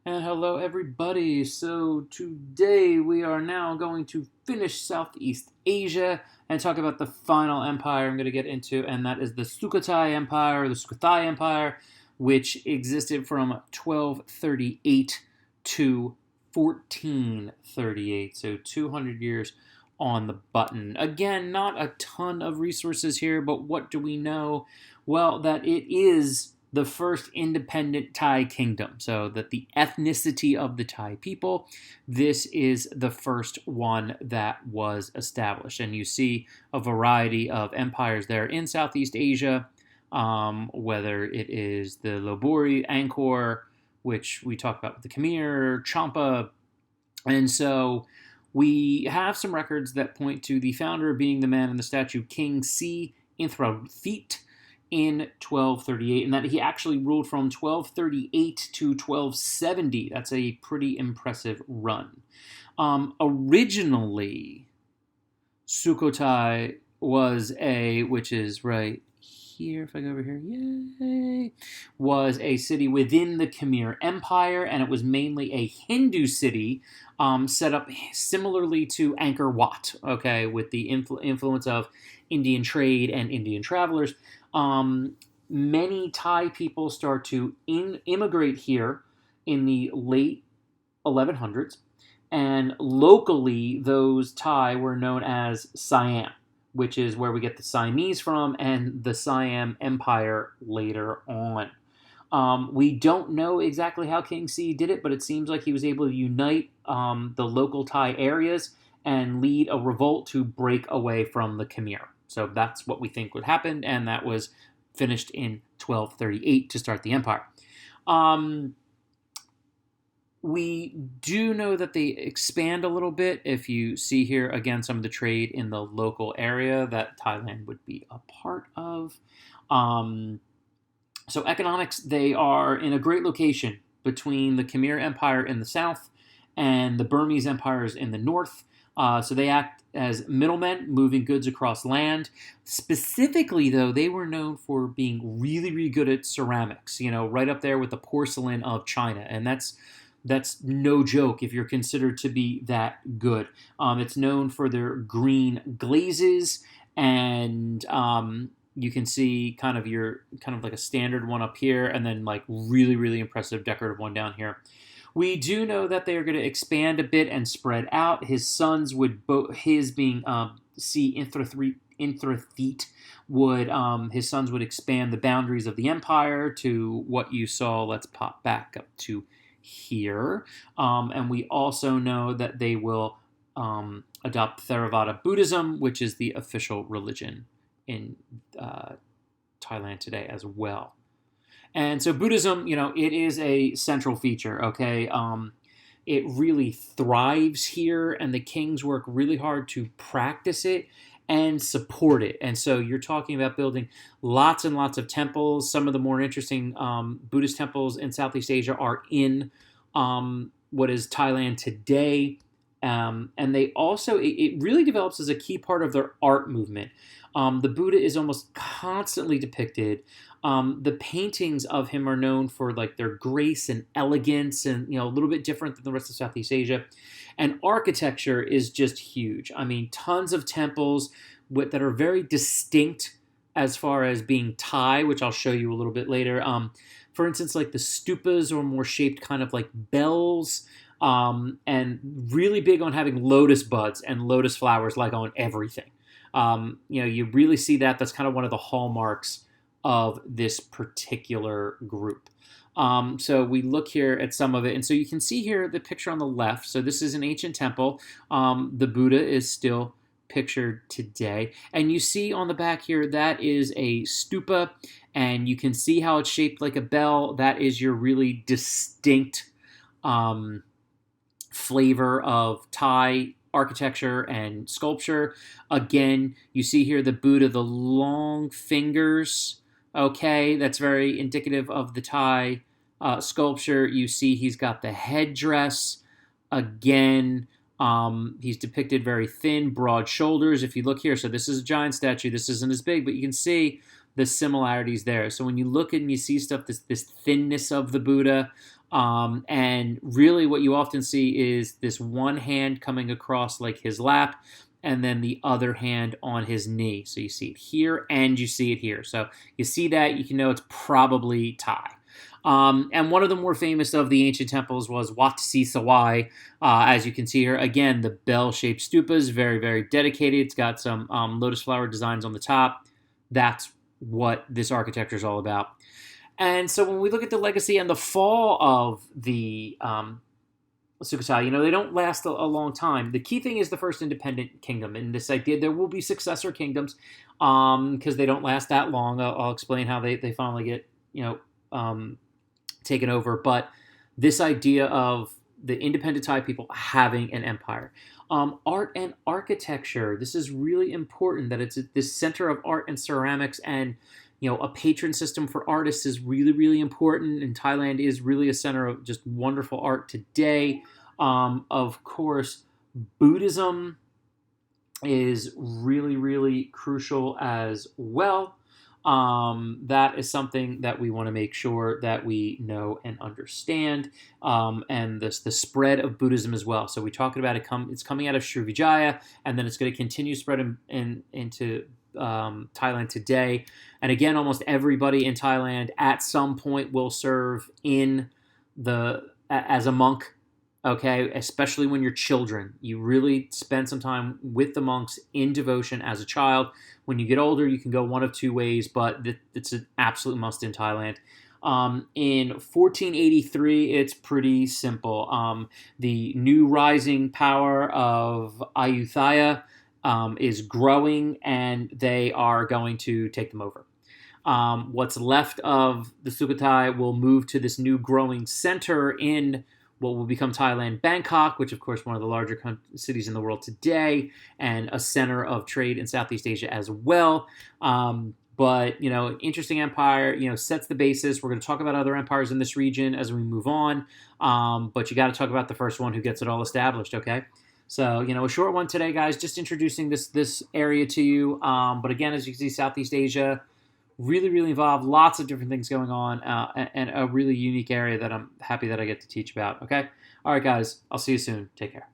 And hello, everybody. So, today we are now going to finish Southeast Asia and talk about the final empire I'm going to get into, and that is the Sukhothai Empire, or the Sukhothai Empire, which existed from 1238 to 1438. So, 200 years on the button. Again, not a ton of resources here, but what do we know? Well, that it is the first independent Thai kingdom. So that the ethnicity of the Thai people, this is the first one that was established. And you see a variety of empires there in Southeast Asia, whether it is the Lopburi, Angkor, which we talked about with the Khmer, Champa. And so we have some records that point to the founder being the man in the statue, King Si Inthrathit, in 1238, and that he actually ruled from 1238 to 1270. That's a pretty impressive run. Originally, Sukhothai was which is right here, if I go over here, yay, was a city within the Khmer Empire, and it was mainly a Hindu city set up similarly to Angkor Wat, okay, with the influence of Indian trade and Indian travelers. Many Thai people start to immigrate here in the late 1100s, and locally those Thai were known as Siam, which is where we get the Siamese from, and the Siam Empire later on. We don't know exactly how King Si did it, but it seems like he was able to unite the local Thai areas and lead a revolt to break away from the Khmer. So that's what we think would happen, and that was finished in 1238 to start the empire. We do know that they expand a little bit. If you see here, again, some of the trade in the local area that Thailand would be a part of. So economics, they are in a great location between the Khmer Empire in the south and the Burmese empires in the north. So they act as middlemen, moving goods across land. Specifically, though, they were known for being really, really good at ceramics, right up there with the porcelain of China. And that's no joke if you're considered to be that good. It's known for their green glazes, and you can see kind of like a standard one up here, and then like really, really impressive decorative one down here. We do know that they are going to expand a bit and spread out. His sons would, his being Si Inthrathit, his sons would expand the boundaries of the empire to what you saw. Let's pop back up to here. And we also know that they will adopt Theravada Buddhism, which is the official religion in Thailand today as well. And so Buddhism, it is a central feature, okay? It really thrives here, and the kings work really hard to practice it and support it. And so you're talking about building lots and lots of temples. Some of the more interesting Buddhist temples in Southeast Asia are in what is Thailand today. And they also, it really develops as a key part of their art movement. The Buddha is almost constantly depicted. The paintings of him are known for like their grace and elegance, and a little bit different than the rest of Southeast Asia. And architecture is just huge. I mean, tons of temples that are very distinct as far as being Thai, which I'll show you a little bit later. For instance, like the stupas are more shaped kind of like bells, and really big on having lotus buds and lotus flowers like on everything. You really see that. That's kind of one of the hallmarks of this particular group. So we look here at some of it. And so you can see here the picture on the left. So this is an ancient temple. The Buddha is still pictured today. And you see on the back here, that is a stupa. And you can see how it's shaped like a bell. That is your really distinct flavor of Thai architecture and sculpture. Again, you see here the Buddha, the long fingers. Okay, that's very indicative of the Thai sculpture. You see he's got the headdress. Again, he's depicted very thin, broad shoulders. If you look here, so this is a giant statue. This isn't as big, but you can see the similarities there. So when you look and you see stuff, this thinness of the Buddha, and really what you often see is this one hand coming across like his lap, and then the other hand on his knee. So you see it here and you see it here. So you see that, you can know it's probably Thai. And one of the more famous of the ancient temples was Wat Si Sawai. As you can see here, again, the bell-shaped stupas, very, very dedicated. It's got some lotus flower designs on the top. That's what this architecture is all about. And so when we look at the legacy and the fall of the Sukhothai, they don't last a long time. The key thing is the first independent kingdom, and this idea there will be successor kingdoms because they don't last that long. I'll explain how they finally get taken over. But this idea of the independent Thai people having an empire. Art and architecture. This is really important that it's this center of art and ceramics, and a patron system for artists is really, really important. And Thailand is really a center of just wonderful art today. Of course, Buddhism is really, really crucial as well. That is something that we want to make sure that we know and understand, and the spread of Buddhism as well. So we talked about it's coming out of Srivijaya, and then it's going to continue to spread into Thailand today. And again, almost everybody in Thailand at some point will serve as a monk. Okay, especially when you're children. You really spend some time with the monks in devotion as a child. When you get older, you can go one of two ways, but it's an absolute must in Thailand. In 1483, it's pretty simple. The new rising power of Ayutthaya is growing, and they are going to take them over. What's left of the Sukhothai will move to this new growing center in what will become Thailand, Bangkok, which of course one of the larger cities in the world today, and a center of trade in Southeast Asia as well. But interesting empire, sets the basis. We're going to talk about other empires in this region as we move on. But you got to talk about the first one who gets it all established, okay? So, a short one today, guys, just introducing this area to you. But again, as you can see, Southeast Asia, really, really involved. Lots of different things going on, and a really unique area that I'm happy that I get to teach about. Okay? All right, guys. I'll see you soon. Take care.